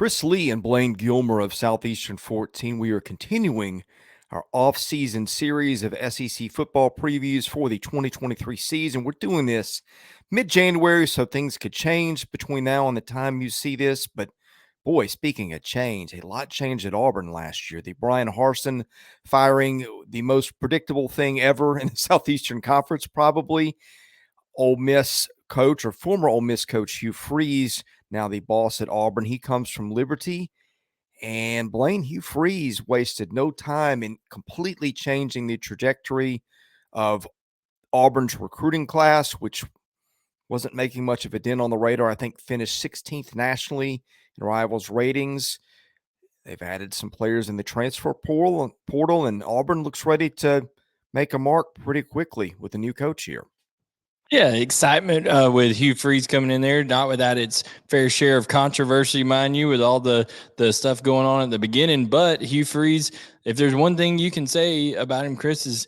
Chris Lee and Blayne Gilmer of Southeastern 14. We are continuing our off-season series of SEC football previews for the 2023 season. We're doing this mid-January, so things could change between now and the time you see this. But boy, speaking of change, a lot changed at Auburn last year. The Brian Harsin firing, the most predictable thing ever in the Southeastern Conference, probably. Ole Miss coach or former Ole Miss coach Hugh Freeze, now the boss at Auburn. He comes from Liberty. And Blayne, Hugh Freeze wasted no time in completely changing the trajectory of Auburn's recruiting class, which wasn't making much of a dent on the radar. I think finished 16th nationally in Rivals ratings. They've added some players in the transfer portal, and Auburn looks ready to make a mark pretty quickly with a new coach here. Yeah, excitement with Hugh Freeze coming in there, not without its fair share of controversy, mind you, with all the stuff going on at the beginning. But Hugh Freeze, if there's one thing you can say about him, Chris, is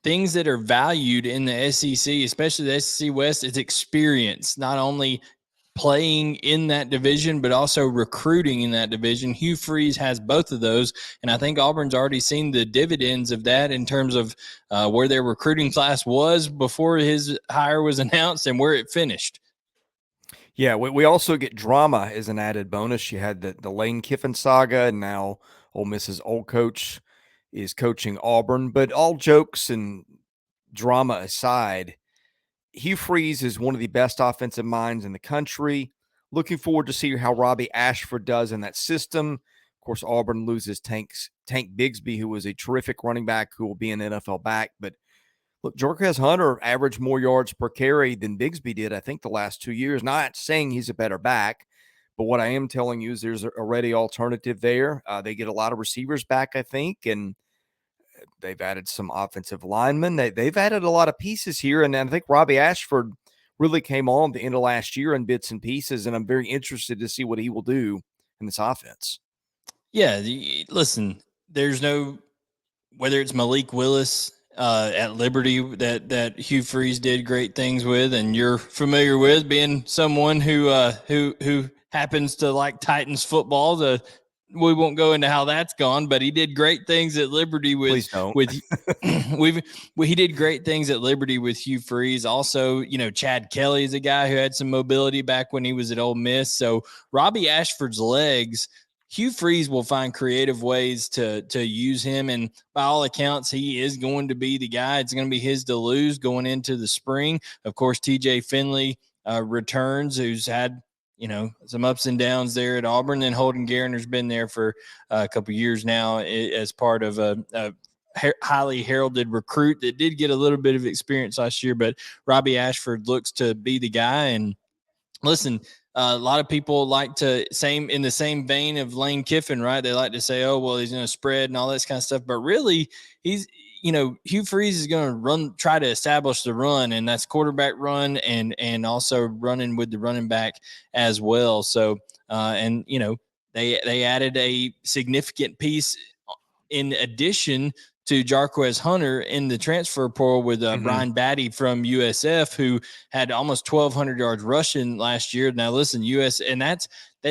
things that are valued in the SEC, especially the SEC West, is experience, not only playing in that division, but also recruiting in that division. Hugh Freeze has both of those, and I think Auburn's already seen the dividends of that in terms of where their recruiting class was before his hire was announced and where it finished. Yeah, we also get drama as an added bonus. You had the Lane Kiffin saga, and now Ole Miss's old coach is coaching Auburn. But all jokes and drama aside, Hugh Freeze is one of the best offensive minds in the country. Looking forward to see how Robbie Ashford does in that system. Of course, Auburn loses Tank Bigsby, who was a terrific running back who will be an NFL back. But look, Jarquez Hunter averaged more yards per carry than Bigsby did, I think, the last 2 years. Not saying he's a better back, but what I am telling you is there's a ready alternative there. They get a lot of receivers back, I think, and they've added some offensive linemen. They've added a lot of pieces here, and I think Robbie Ashford really came on the end of last year in bits and pieces, and I'm very interested to see what he will do in this offense. Yeah, listen, there's no – whether it's Malik Willis at Liberty that Hugh Freeze did great things with, and you're familiar with, being someone who happens to like Titans football. We won't go into how that's gone, but he did great things at Liberty with. Please don't. He did great things at Liberty with Hugh Freeze. Also, Chad Kelly is a guy who had some mobility back when he was at Ole Miss. So Robbie Ashford's legs, Hugh Freeze will find creative ways to use him, and by all accounts, he is going to be the guy. It's going to be his to lose going into the spring. Of course, TJ Finley returns, who's had some ups and downs there at Auburn. And Holden Gariner's been there for a couple of years now as part of a highly heralded recruit that did get a little bit of experience last year. But Robbie Ashford looks to be the guy. And listen, a lot of people like to in the same vein of Lane Kiffin, right? They like to say, oh, well, he's going to spread and all this kind of stuff. But really, Hugh Freeze is going to try to establish the run, and that's quarterback run and also running with the running back as well. So, they added a significant piece in addition to Jarquez Hunter in the transfer portal with Brian Batty from USF, who had almost 1,200 yards rushing last year. Now, listen, and that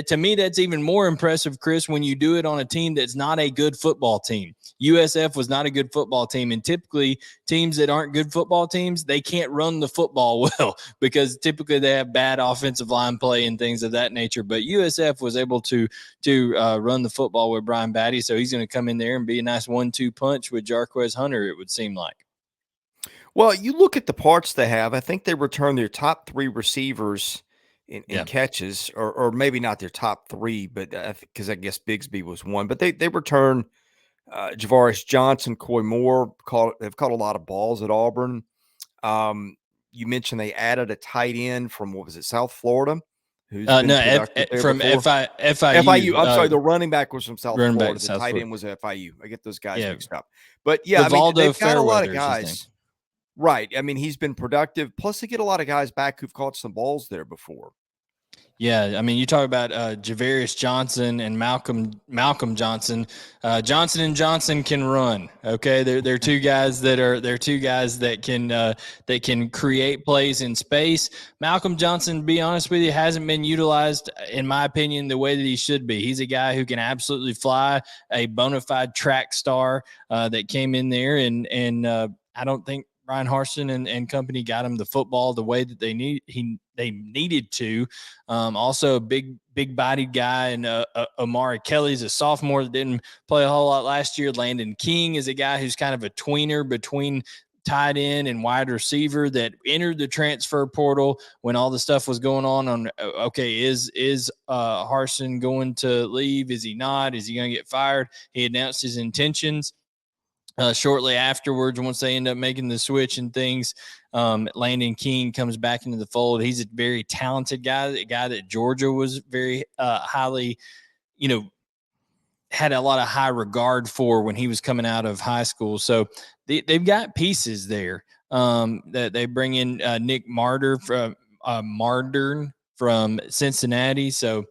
to me, that's even more impressive, Chris, when you do it on a team that's not a good football team. USF was not a good football team, and typically teams that aren't good football teams, they can't run the football well because typically they have bad offensive line play and things of that nature. But USF was able to run the football with Brian Batty, so he's going to come in there and be a nice 1-2 punch with Jarquez Hunter, it would seem like. Well, you look at the parts they have. I think they returned their top 3 receivers in catches, or maybe not their top 3, but because I guess Bigsby was one. But they return Javaris Johnson, Coy Moore. They've caught a lot of balls at Auburn. You mentioned they added a tight end from, what was it, South Florida? Who's been from FIU. FIU. I'm sorry, the running back was from South Florida. The tight end was FIU. I get those guys mixed up. But yeah, they've got a lot of guys. Right. I mean, he's been productive. Plus, they get a lot of guys back who've caught some balls there before. Yeah, I mean, you talk about Javarius Johnson and Malcolm Johnson. Johnson and Johnson can run. Okay, they're two guys that can create plays in space. Malcolm Johnson, to be honest with you, hasn't been utilized, in my opinion, the way that he should be. He's a guy who can absolutely fly, a bona fide track star that came in there, and I don't think Ryan Harsin and company got him the football the way that they needed to. Also, a big bodied guy, and Amari Kelly's a sophomore that didn't play a whole lot last year. Landon King is a guy who's kind of a tweener between tight end and wide receiver that entered the transfer portal when all the stuff was going on. Okay, is Harsin going to leave? Is he not? Is he going to get fired? He announced his intentions shortly afterwards. Once they end up making the switch and things, Landon King comes back into the fold. He's a very talented guy, a guy that Georgia was very highly, had a lot of high regard for when he was coming out of high school. So they've got pieces there that they bring in Nick Marder from Mardern from Cincinnati. So,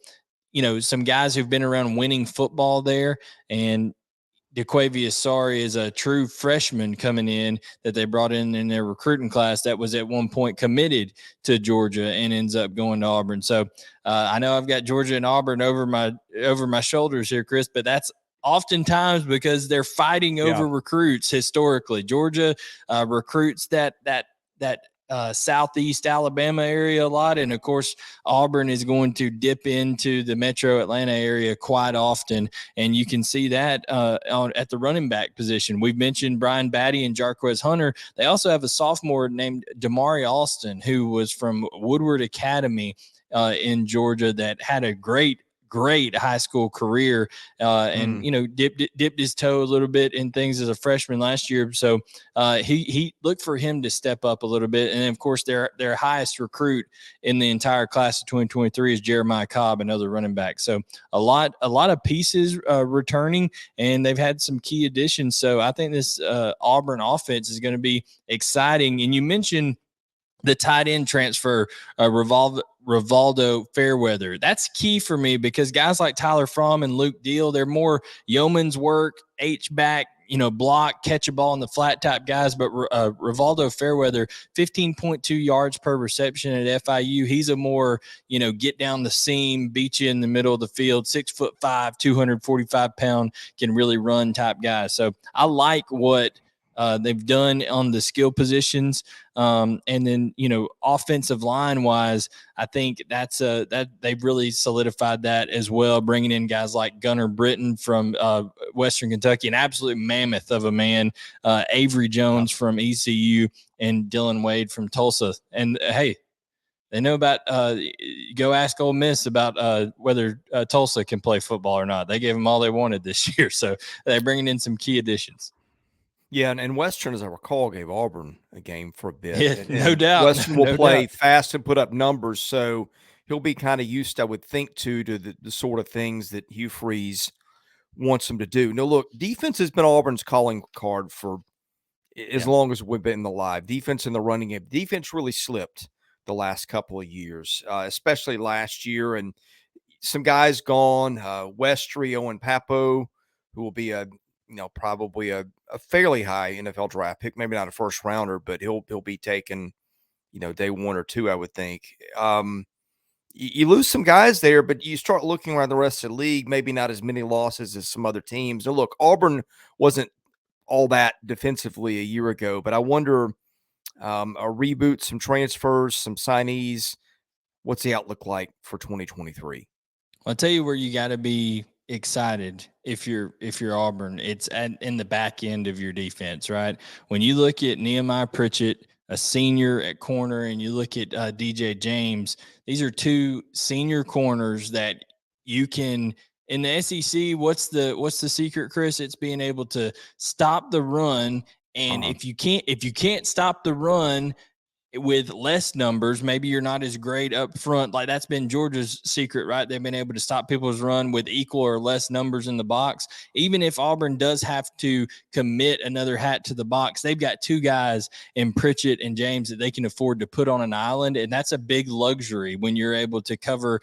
some guys who've been around winning football there. And DeQuavius Sari is a true freshman coming in that they brought in their recruiting class that was at one point committed to Georgia and ends up going to Auburn. So I know I've got Georgia and Auburn over my shoulders here, Chris, but that's oftentimes because they're fighting over recruits historically. Georgia recruits that Southeast Alabama area a lot. And of course, Auburn is going to dip into the metro Atlanta area quite often. And you can see that at the running back position. We've mentioned Brian Batty and Jarquez Hunter. They also have a sophomore named Damari Alston, who was from Woodward Academy in Georgia, that had a great high school career and dipped his toe a little bit in things as a freshman last year. So he looked for him to step up a little bit. And then, of course, their highest recruit in the entire class of 2023 is Jeremiah Cobb, another running back. So a lot of pieces returning, and they've had some key additions. So I think this Auburn offense is going to be exciting. And you mentioned the tight end transfer, Rivaldo Fairweather. That's key for me because guys like Tyler Fromm and Luke Deal, they're more yeoman's work, H-back, block, catch a ball in the flat type guys. But Rivaldo Fairweather, 15.2 yards per reception at FIU. He's a more, get down the seam, beat you in the middle of the field, 6'5", 245-pound, can really run type guy. So I like what they've done on the skill positions. And then, offensive line wise, I think that they've really solidified that as well, bringing in guys like Gunnar Britton from Western Kentucky, an absolute mammoth of a man, Avery Jones from ECU, and Dylan Wade from Tulsa. And hey, they know about go ask Ole Miss about whether Tulsa can play football or not. They gave them all they wanted this year. So they're bringing in some key additions. Yeah, and Western, as I recall, gave Auburn a game for a bit. Yeah, and no doubt. Western will No play doubt. fast and put up numbers, so he'll be kind of used, I would think, to the sort of things that Hugh Freeze wants him to do. Now, look, defense has been Auburn's calling card for as long as we've been alive. Defense in the running game. Defense really slipped the last couple of years, especially last year, and some guys gone. Westry, Owen Papo, who will be probably a fairly high NFL draft pick, maybe not a first rounder, but he'll be taken, day 1 or 2, I would think. You lose some guys there, but you start looking around the rest of the league, maybe not as many losses as some other teams. Now, look, Auburn wasn't all that defensively a year ago, but I wonder a reboot, some transfers, some signees. What's the outlook like for 2023? I'll tell you where you got to be excited if you're Auburn. It's in the back end of your defense, right? When you look at Nehemiah Pritchett, a senior at corner, and you look at DJ James, these are two senior corners that you can in the SEC. What's the secret, Chris? It's being able to stop the run. And if you can't stop the run, with less numbers, maybe you're not as great up front. Like that's been Georgia's secret, right? They've been able to stop people's run with equal or less numbers in the box. Even if Auburn does have to commit another hat to the box, they've got two guys in Pritchett and James that they can afford to put on an island. And that's a big luxury when you're able to cover,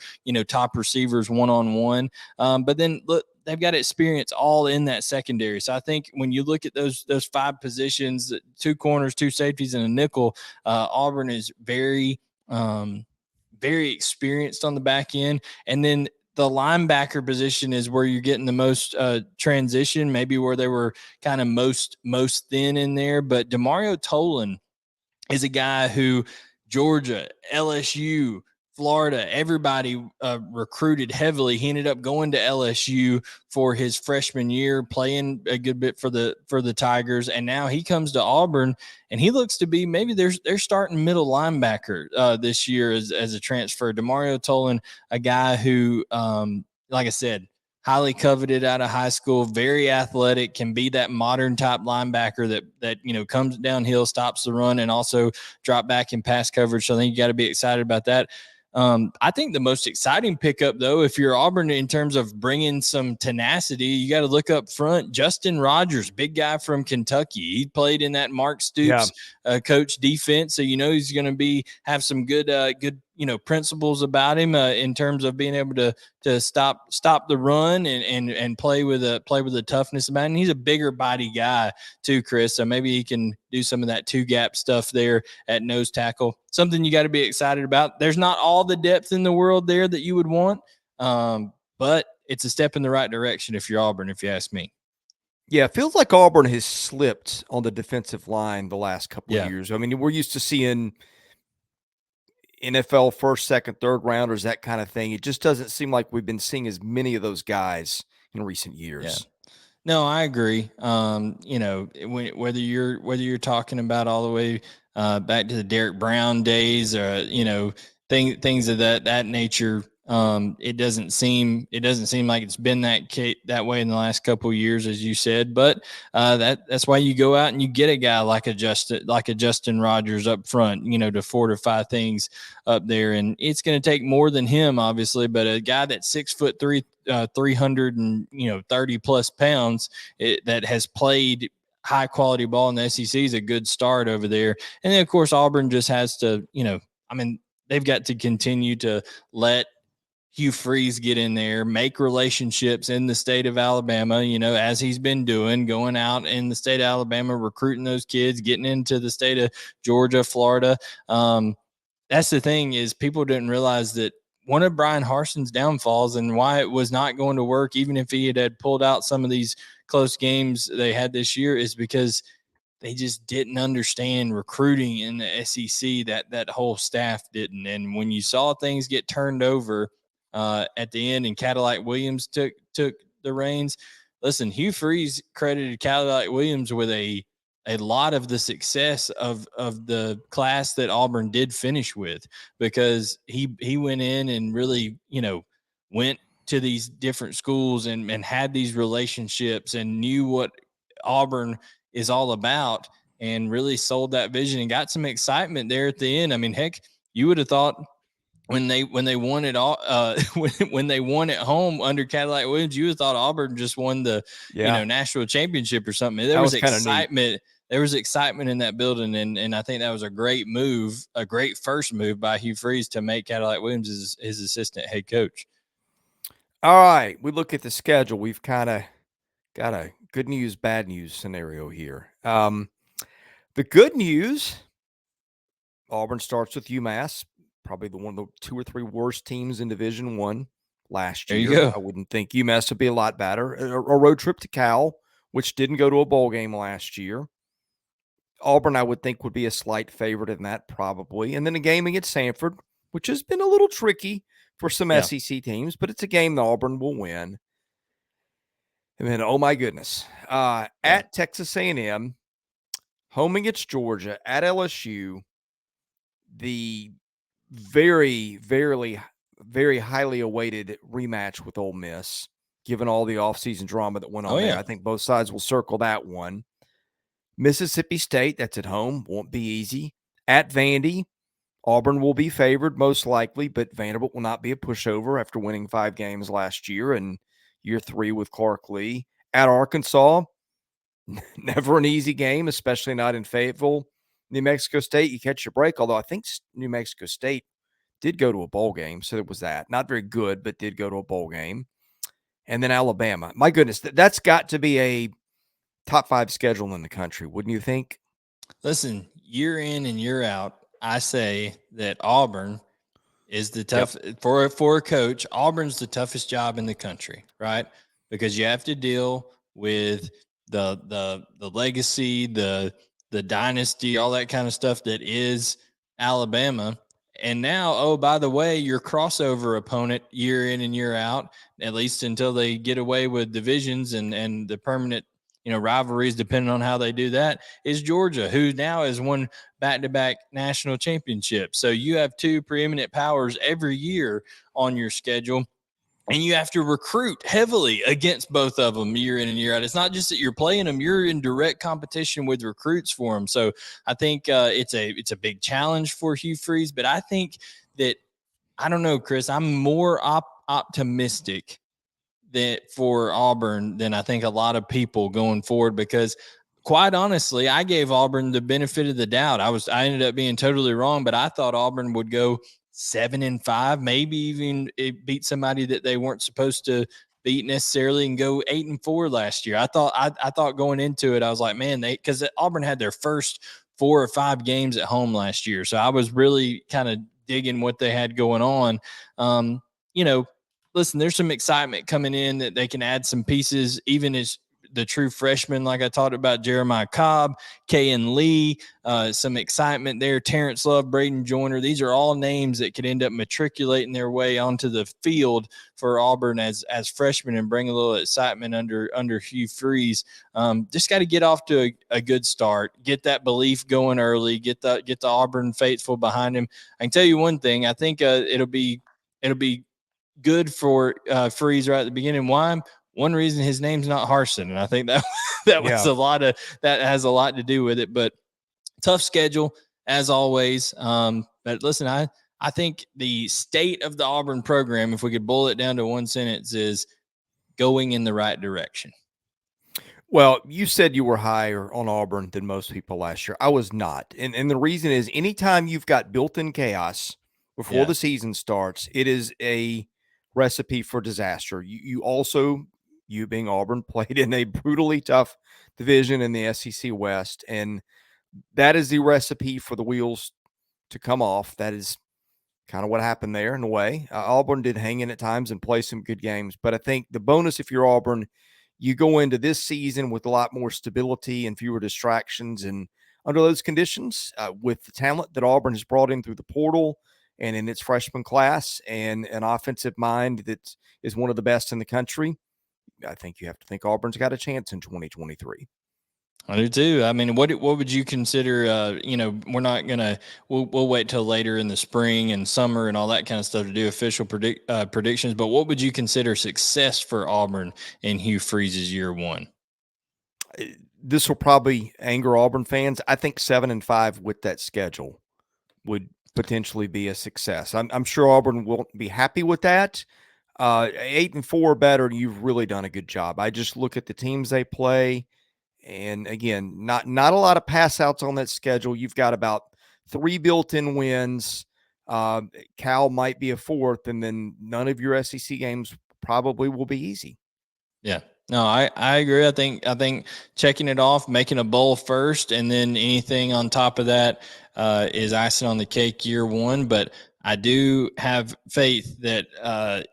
top receivers one-on-one. But then look, they've got experience all in that secondary. So I think when you look at those five positions, two corners, two safeties, and a nickel, Auburn is very experienced on the back end. And then the linebacker position is where you're getting the most transition, maybe where they were kind of most thin in there. But Demario Tolan is a guy who Georgia, LSU, Florida, everybody recruited heavily. He ended up going to LSU for his freshman year, playing a good bit for the Tigers, and now he comes to Auburn, and he looks to be maybe they're starting middle linebacker this year as a transfer. Demario Tolan, a guy who, like I said, highly coveted out of high school, very athletic, can be that modern type linebacker that comes downhill, stops the run, and also drop back in pass coverage. So I think you got to be excited about that. I think the most exciting pickup, though, if you're Auburn in terms of bringing some tenacity, you got to look up front. Justin Rogers, big guy from Kentucky. He played in that Mark Stoops coach defense, so he's going to have some good principles about him in terms of being able to stop the run and play with a toughness about him. And he's a bigger body guy too, Chris. So maybe he can do some of that two gap stuff there at nose tackle. Something you got to be excited about. There's not all the depth in the world there that you would want, but it's a step in the right direction if you're Auburn, if you ask me. Yeah, it feels like Auburn has slipped on the defensive line the last couple of years. I mean, we're used to seeing NFL first, second, third rounders, that kind of thing. It just doesn't seem like we've been seeing as many of those guys in recent years. Yeah. No, I agree. Whether you're talking about all the way back to the Derek Brown days, or things of that nature, it doesn't seem like it's been that way in the last couple of years, as you said. But that's why you go out and you get a guy like a Justin Rogers up front, to fortify things up there, and it's going to take more than him, obviously. But a guy that's 6'3", 330 plus pounds, that has played high quality ball in the SEC is a good start over there. And then of course Auburn just has to, they've got to continue to let Hugh Freeze get in there, make relationships in the state of Alabama, as he's been doing, going out in the state of Alabama, recruiting those kids, getting into the state of Georgia, Florida. That's the thing, is people didn't realize that one of Brian Harson's downfalls and why it was not going to work, even if he had pulled out some of these close games they had this year, is because they just didn't understand recruiting in the SEC. That whole staff didn't. And when you saw things get turned over at the end, and Cadillac Williams took the reins, listen, Hugh Freeze credited Cadillac Williams with a lot of the success of the class that Auburn did finish with, because he went in and really, went to these different schools and had these relationships and knew what Auburn is all about, and really sold that vision and got some excitement there at the end. I mean, heck, you would have thought when they won it all, when they won at home under Cadillac Williams, you would have thought Auburn just won the national championship or something. There was excitement. There was excitement in that building, and I think that was a great move, a great first move by Hugh Freeze to make Cadillac Williams his assistant head coach. All right, we look at the schedule. We've kind of got a good news, bad news scenario here. The good news, Auburn starts with UMass, probably one of the 2 or 3 worst teams in Division I last year. There you go. I wouldn't think UMass would be a lot better. A road trip to Cal, which didn't go to a bowl game last year. Auburn, I would think, would be a slight favorite in that, probably. And then a game against Samford, which has been a little tricky for some SEC teams, but it's a game that Auburn will win. And then, oh my goodness, at Texas A&M, home against Georgia, at LSU, the very, very, very highly awaited rematch with Ole Miss, given all the offseason drama that went on there. I think both sides will circle that one. Mississippi State, that's at home, won't be easy. At Vandy, Auburn will be favored most likely, but Vanderbilt will not be a pushover after winning 5 games last year and year 3 with Clark Lee. At Arkansas, never an easy game, especially not in Fayetteville. New Mexico State, you catch your break, although I think New Mexico State did go to a bowl game, so there was that. Not very good, but did go to a bowl game. And then Alabama. My goodness, that's got to be a top 5 schedule in the country, wouldn't you think? Listen, year in and year out, I say that Auburn is the tough for a coach. Auburn's the toughest job in the country, right? Because you have to deal with the legacy, the dynasty, all that kind of stuff that is Alabama. And now, oh, by the way, your crossover opponent year in and year out, at least until they get away with divisions and the permanent, rivalries, depending on how they do that, is Georgia, who now has won back-to-back national championships. So you have two preeminent powers every year on your schedule. And you have to recruit heavily against both of them year in and year out. It's not just that you're playing them; you're in direct competition with recruits for them. So I think it's a big challenge for Hugh Freeze. But I think that, I don't know, Chris, I'm more optimistic that for Auburn than I think a lot of people going forward, because quite honestly, I gave Auburn the benefit of the doubt. I ended up being totally wrong, but I thought Auburn would go 7-5, maybe even beat somebody that they weren't supposed to beat necessarily, and go 8-4 last year. I thought going into it, I was like, man, because Auburn had their first 4 or 5 games at home last year. So I was really kind of digging what they had going on. You know, listen, there's some excitement coming in that they can add some pieces, even as the true freshmen, like I talked about, Jeremiah Cobb, Kayan Lee, some excitement there. Terrence Love, Braden Joyner. These are all names that could end up matriculating their way onto the field for Auburn as freshmen and bring a little excitement under Hugh Freeze. Just got to get off to a good start, get that belief going early, get the Auburn faithful behind him. I can tell you one thing. I think it'll be good for Freeze right at the beginning. Why? One reason, his name's not Harsin, and I think that was that has a lot to do with it. But tough schedule as always. But listen, I think the state of the Auburn program, if we could boil it down to one sentence, is going in the right direction. Well, you said you were higher on Auburn than most people last year. I was not. And the reason is, anytime you've got built-in chaos before the season starts, it is a recipe for disaster. You also, you being Auburn, played in a brutally tough division in the SEC West, and that is the recipe for the wheels to come off. That is kind of what happened there in a way. Auburn did hang in at times and play some good games, but I think the bonus, if you're Auburn, you go into this season with a lot more stability and fewer distractions. And under those conditions, with the talent that Auburn has brought in through the portal and in its freshman class, and an offensive mind that is one of the best in the country, I think you have to think Auburn's got a chance in 2023. I do too. I mean, what would you consider? We're not gonna. We'll wait till later in the spring and summer and all that kind of stuff to do official predictions. But what would you consider success for Auburn in Hugh Freeze's year one? This will probably anger Auburn fans. I think 7-5 with that schedule would potentially be a success. I'm sure Auburn won't be happy with that. 8-4 or better, you've really done a good job. I just look at the teams they play. And again, not a lot of pass outs on that schedule. You've got about 3 built-in wins. Cal might be a 4th, and then none of your SEC games probably will be easy. Yeah. No, I agree. I think checking it off, making a bowl first, and then anything on top of that is icing on the cake year one. But I do have faith that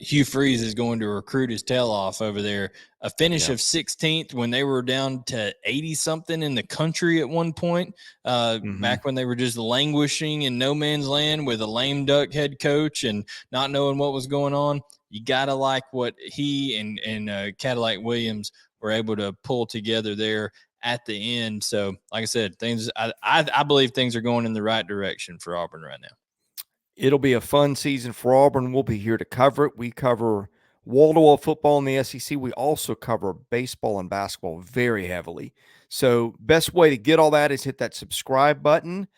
Hugh Freeze is going to recruit his tail off over there. A finish of 16th when they were down to 80-something in the country at one point, back when they were just languishing in no man's land with a lame duck head coach and not knowing what was going on. You got to like what he and Cadillac Williams were able to pull together there at the end. So, like I said, I believe things are going in the right direction for Auburn right now. It'll be a fun season for Auburn. We'll be here to cover it. We cover wall-to-wall football in the SEC. We also cover baseball and basketball very heavily. So best way to get all that is hit that subscribe button.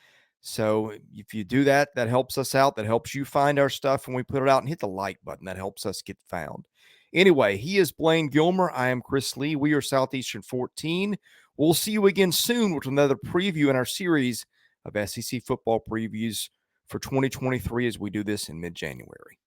So if you do that, that helps us out. That helps you find our stuff when we put it out, and hit the like button. That helps us get found. Anyway, he is Blayne Gilmer. I am Chris Lee. We are Southeastern 14. We'll see you again soon with another preview in our series of SEC football previews for 2023 as we do this in mid-January.